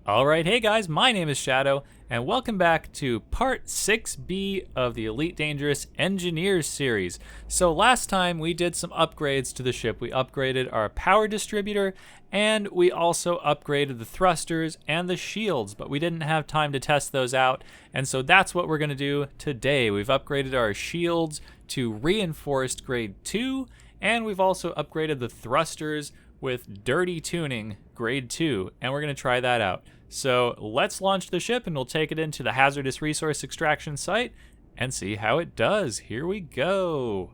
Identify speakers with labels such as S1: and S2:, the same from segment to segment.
S1: Alright, hey guys, my name is Shadow, and welcome back to part 6B of the Elite Dangerous Engineers series. So last time we did some upgrades to the ship. We upgraded our power distributor, and we also upgraded the thrusters and the shields, but we didn't have time to test those out, and so that's what we're going to do today. We've upgraded our shields to reinforced grade 2, and we've also upgraded the thrusters with dirty tuning grade 2, and we're going to try that out. So let's launch the ship and we'll take it into the hazardous resource extraction site and see how it does. Here we go.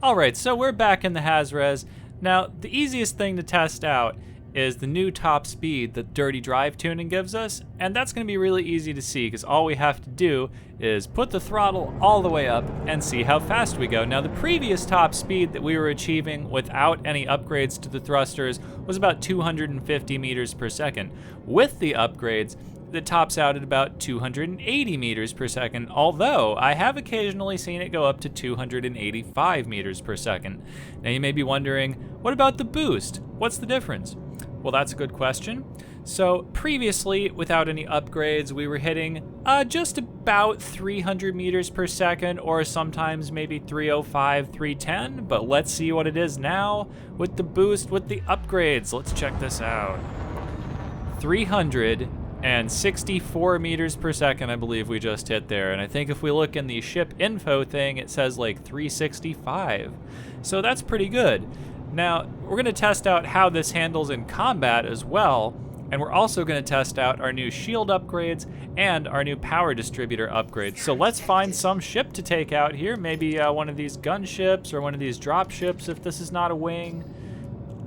S1: Alright, so we're back in the Haz-Res. Now, the easiest thing to test out is the new top speed that dirty drive tuning gives us, and that's going to be really easy to see because all we have to do is put the throttle all the way up and see how fast we go. Now, the previous top speed that we were achieving without any upgrades to the thrusters was about 250 meters per second. With the upgrades, it tops out at about 280 meters per second, although I have occasionally seen it go up to 285 meters per second. Now you may be wondering, what about the boost? What's the difference? Well, that's a good question. So previously, without any upgrades, we were hitting just about 300 meters per second, or sometimes maybe 305, 310, but let's see what it is now with the boost, with the upgrades. Let's check this out. 364 meters per second, I believe we just hit there. And I think if we look in the ship info thing, it says like 365. So that's pretty good. Now, we're gonna test out how this handles in combat as well. And we're also gonna test out our new shield upgrades and our new power distributor upgrades. So let's find some ship to take out here. Maybe one of these gunships or one of these drop ships if this is not a wing.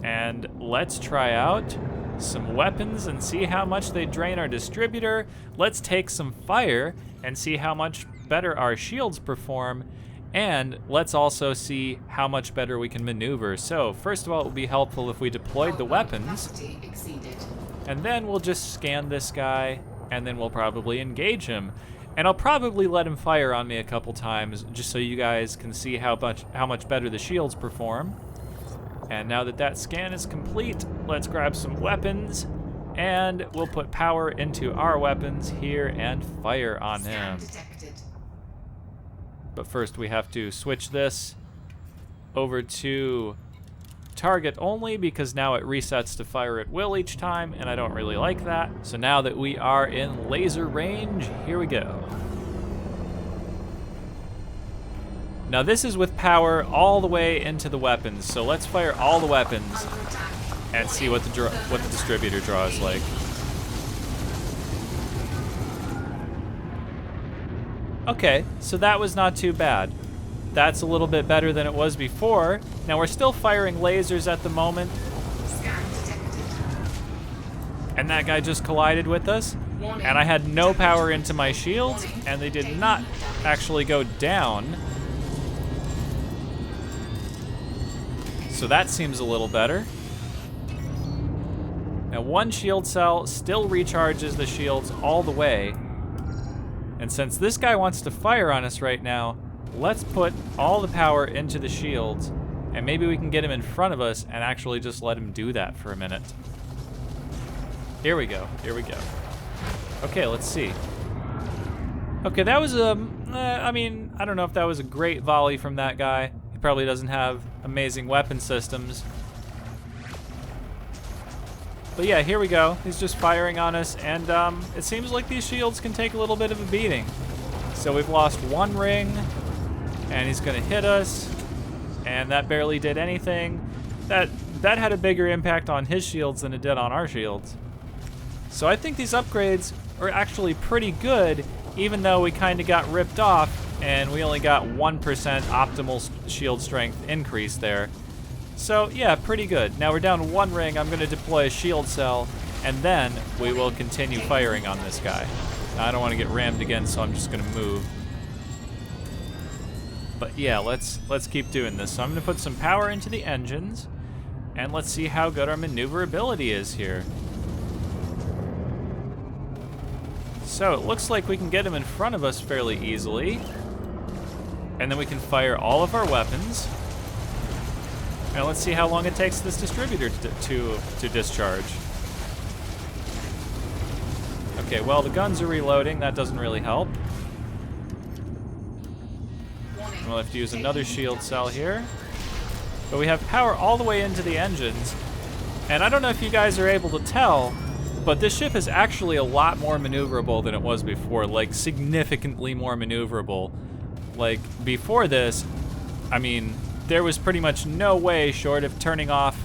S1: And let's try out some weapons and see how much they drain our distributor. Let's take some fire and see how much better our shields perform. And let's also see how much better we can maneuver. So first of all, it would be helpful if we deployed the weapons. And then we'll just scan this guy, and then we'll probably engage him. And I'll probably let him fire on me a couple times just so you guys can see how much better the shields perform. And now that that scan is complete, let's grab some weapons, and we'll put power into our weapons here and fire on him. But first we have to switch this over to target only because now it resets to fire at will each time, and I don't really like that. So now that we are in laser range, here we go. Now this is with power all the way into the weapons, so let's fire all the weapons and see what the distributor draws like. Okay, so that was not too bad. That's a little bit better than it was before. Now we're still firing lasers at the moment. And that guy just collided with us. And I had no power into my shields, and they did not actually go down. So that seems a little better. Now one shield cell still recharges the shields all the way. And since this guy wants to fire on us right now, let's put all the power into the shields, and maybe we can get him in front of us and actually just let him do that for a minute. Here we go, here we go. Okay, let's see. Okay, that was I mean, I don't know if that was a great volley from that guy. He probably doesn't have amazing weapon systems. But yeah, here we go. He's just firing on us, and it seems like these shields can take a little bit of a beating. So we've lost one ring, and he's gonna hit us, and that barely did anything. That had a bigger impact on his shields than it did on our shields. So I think these upgrades are actually pretty good, even though we kind of got ripped off, and we only got 1% optimal shield strength increase there. So yeah, pretty good. Now we're down one ring. I'm gonna deploy a shield cell, and then we will continue firing on this guy. Now, I don't want to get rammed again, so I'm just gonna move. But yeah, let's keep doing this. So I'm gonna put some power into the engines, and let's see how good our maneuverability is here. So it looks like we can get him in front of us fairly easily, and then we can fire all of our weapons. Now let's see how long it takes this distributor to discharge. Okay, well, the guns are reloading. That doesn't really help. We'll have to use another shield cell here. But we have power all the way into the engines. And I don't know if you guys are able to tell, but this ship is actually a lot more maneuverable than it was before, like significantly more maneuverable. Like before this, I mean, there was pretty much no way short of turning off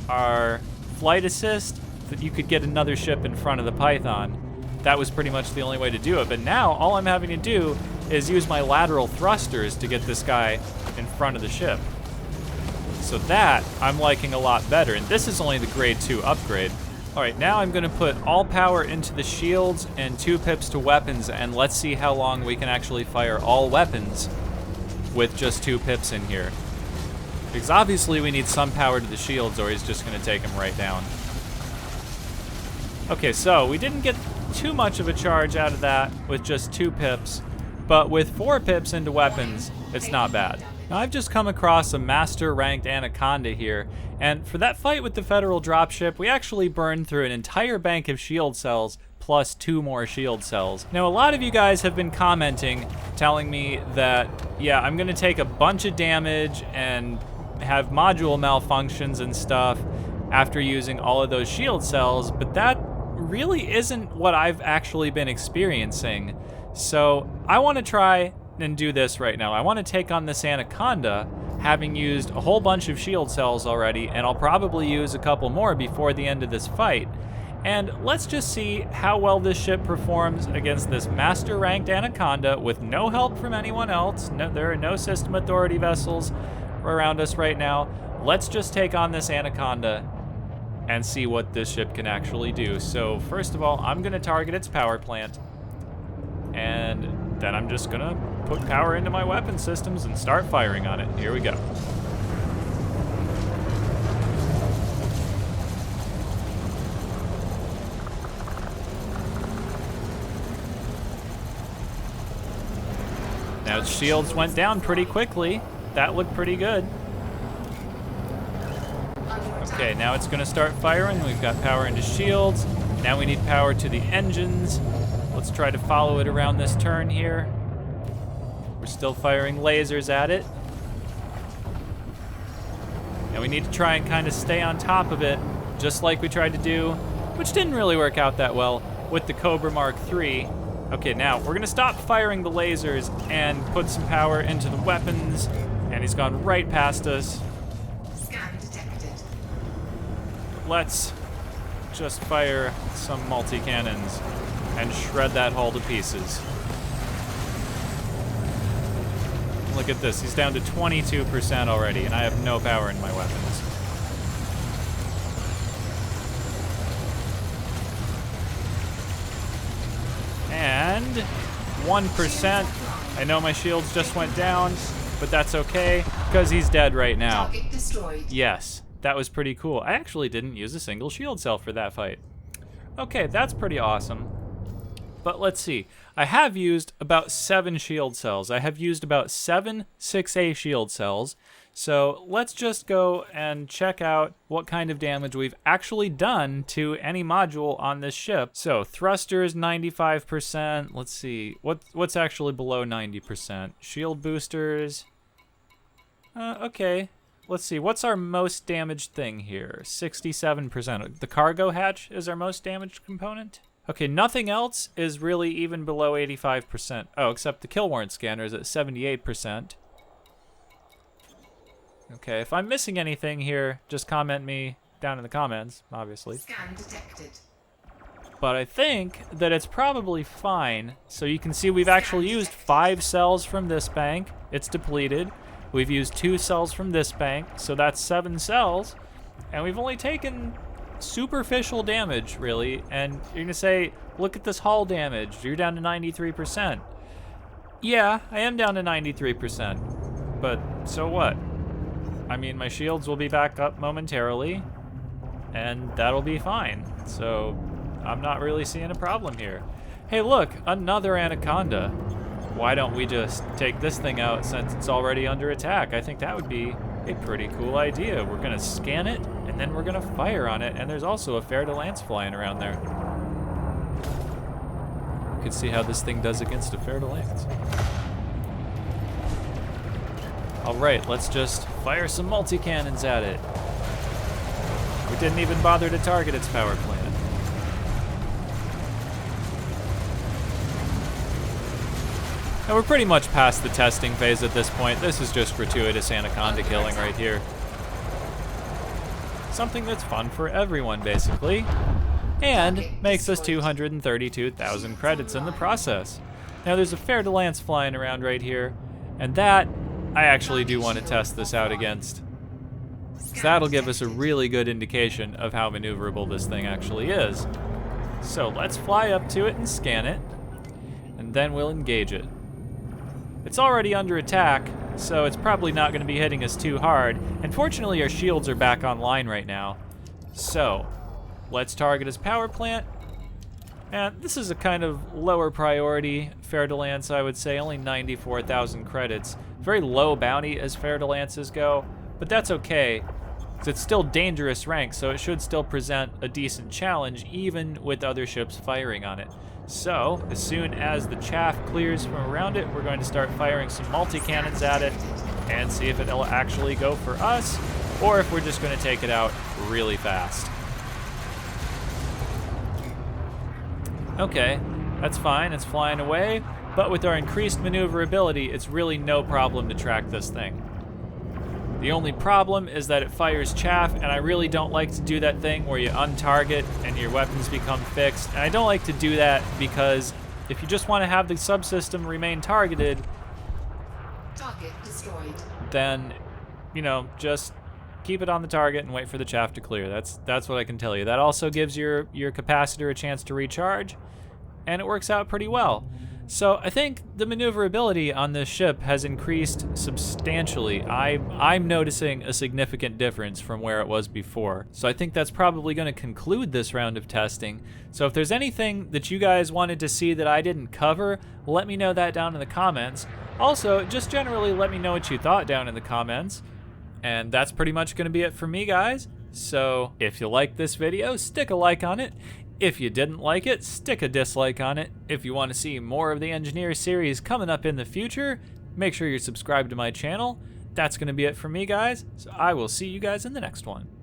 S1: our flight assist that you could get another ship in front of the Python. That was pretty much the only way to do it. But now all I'm having to do is use my lateral thrusters to get this guy in front of the ship. So that I'm liking a lot better, and this is only the grade 2 upgrade. All right, now I'm gonna put all power into the shields and 2 pips to weapons, and let's see how long we can actually fire all weapons with just 2 pips in here. Because obviously we need some power to the shields or he's just gonna take them right down. Okay, so we didn't get too much of a charge out of that with just 2 pips, but with 4 pips into weapons, it's not bad. Now I've just come across a master ranked Anaconda here, and for that fight with the Federal dropship, we actually burned through an entire bank of shield cells plus 2 more shield cells. Now a lot of you guys have been commenting, telling me that, yeah, I'm gonna take a bunch of damage and have module malfunctions and stuff after using all of those shield cells, but that really isn't what I've actually been experiencing. So I wanna try and do this right now. I want to take on this Anaconda, having used a whole bunch of shield cells already, and I'll probably use a couple more before the end of this fight. And let's just see how well this ship performs against this master ranked Anaconda with no help from anyone else. No, there are no system authority vessels around us right now. Let's just take on this Anaconda and see what this ship can actually do. So first of all, I'm gonna target its power plant, and then I'm just gonna put power into my weapon systems and start firing on it. Here we go. Now its shields went down pretty quickly. That looked pretty good. Okay, now it's gonna start firing. We've got power into shields. Now we need power to the engines. Let's try to follow it around this turn here. We're still firing lasers at it. And we need to try and kind of stay on top of it, just like we tried to do, which didn't really work out that well, with the Cobra Mark III. Okay, now we're gonna stop firing the lasers and put some power into the weapons, and he's gone right past us.
S2: Scan detected.
S1: Let's just fire some multi-cannons and shred that hull to pieces. Look at this, he's down to 22% already, and I have no power in my weapons. And 1%. I know my shields just went down, but that's okay, because he's dead right now.
S2: Target destroyed.
S1: Yes, that was pretty cool. I actually didn't use a single shield cell for that fight. Okay, that's pretty awesome. But let's see. I have used about 7 shield cells. I have used about 7 6A shield cells. So let's just go and check out what kind of damage we've actually done to any module on this ship. So thrusters 95%. Let's see. What's actually below 90%? Shield boosters. Okay. Let's see. What's our most damaged thing here? 67%. The cargo hatch is our most damaged component. Okay, nothing else is really even below 85%. Oh, except the kill warrant scanner is at 78%. Okay, if I'm missing anything here, just comment me down in the comments, obviously.
S2: Scan detected.
S1: But I think that it's probably fine. So you can see we've actually used 5 cells from this bank. It's depleted. We've used 2 cells from this bank, so that's 7 cells. And we've only taken superficial damage, really. And you're gonna say, look at this hull damage. You're down to 93%. Yeah, I am down to 93%. But so what? I mean, my shields will be back up momentarily, and that'll be fine. So I'm not really seeing a problem here. Hey, look, another Anaconda. Why don't we just take this thing out since it's already under attack? I think that would be a pretty cool idea. We're gonna scan it, and then we're gonna fire on it, and there's also a fer de lance flying around there. can see how this thing does against a Fer-de-Lance. Alright, let's just fire some multi-cannons at it. We didn't even bother to target its power plant. Now we're pretty much past the testing phase at this point. This is just gratuitous anaconda killing right here. Something that's fun for everyone, basically. And makes us 232,000 credits in the process. Now there's a Fer-de-Lance flying around right here, and that I actually do want to test this out against. So that'll give us a really good indication of how maneuverable this thing actually is. So let's fly up to it and scan it, and then we'll engage it. It's already under attack, so it's probably not going to be hitting us too hard. And fortunately our shields are back online right now. So let's target his power plant. And this is a kind of lower priority Fer-de-Lance, I would say, only 94,000 credits. Very low bounty as Fer-de-Lances go, but that's okay, because it's still dangerous rank, so it should still present a decent challenge even with other ships firing on it. So, as soon as the chaff clears from around it, we're going to start firing some multi-cannons at it and see if it'll actually go for us, or if we're just going to take it out really fast. Okay, that's fine, it's flying away, but with our increased maneuverability, it's really no problem to track this thing. The only problem is that it fires chaff, and I really don't like to do that thing where you untarget and your weapons become fixed. And I don't like to do that because if you just want to have the subsystem remain targeted,
S2: Target destroyed.
S1: then, you know, just keep it on the target and wait for the chaff to clear. That's what I can tell you. That also gives your capacitor a chance to recharge, and it works out pretty well. So I think the maneuverability on this ship has increased substantially. I'm noticing a significant difference from where it was before. So I think that's probably going to conclude this round of testing. So if there's anything that you guys wanted to see that I didn't cover, let me know that down in the comments. Also, just generally let me know what you thought down in the comments. And that's pretty much going to be it for me, guys. So if you liked this video, stick a like on it. If you didn't like it, stick a dislike on it. If you want to see more of the Engineer series coming up in the future, make sure you're subscribed to my channel. That's going to be it for me, guys. So I will see you guys in the next one.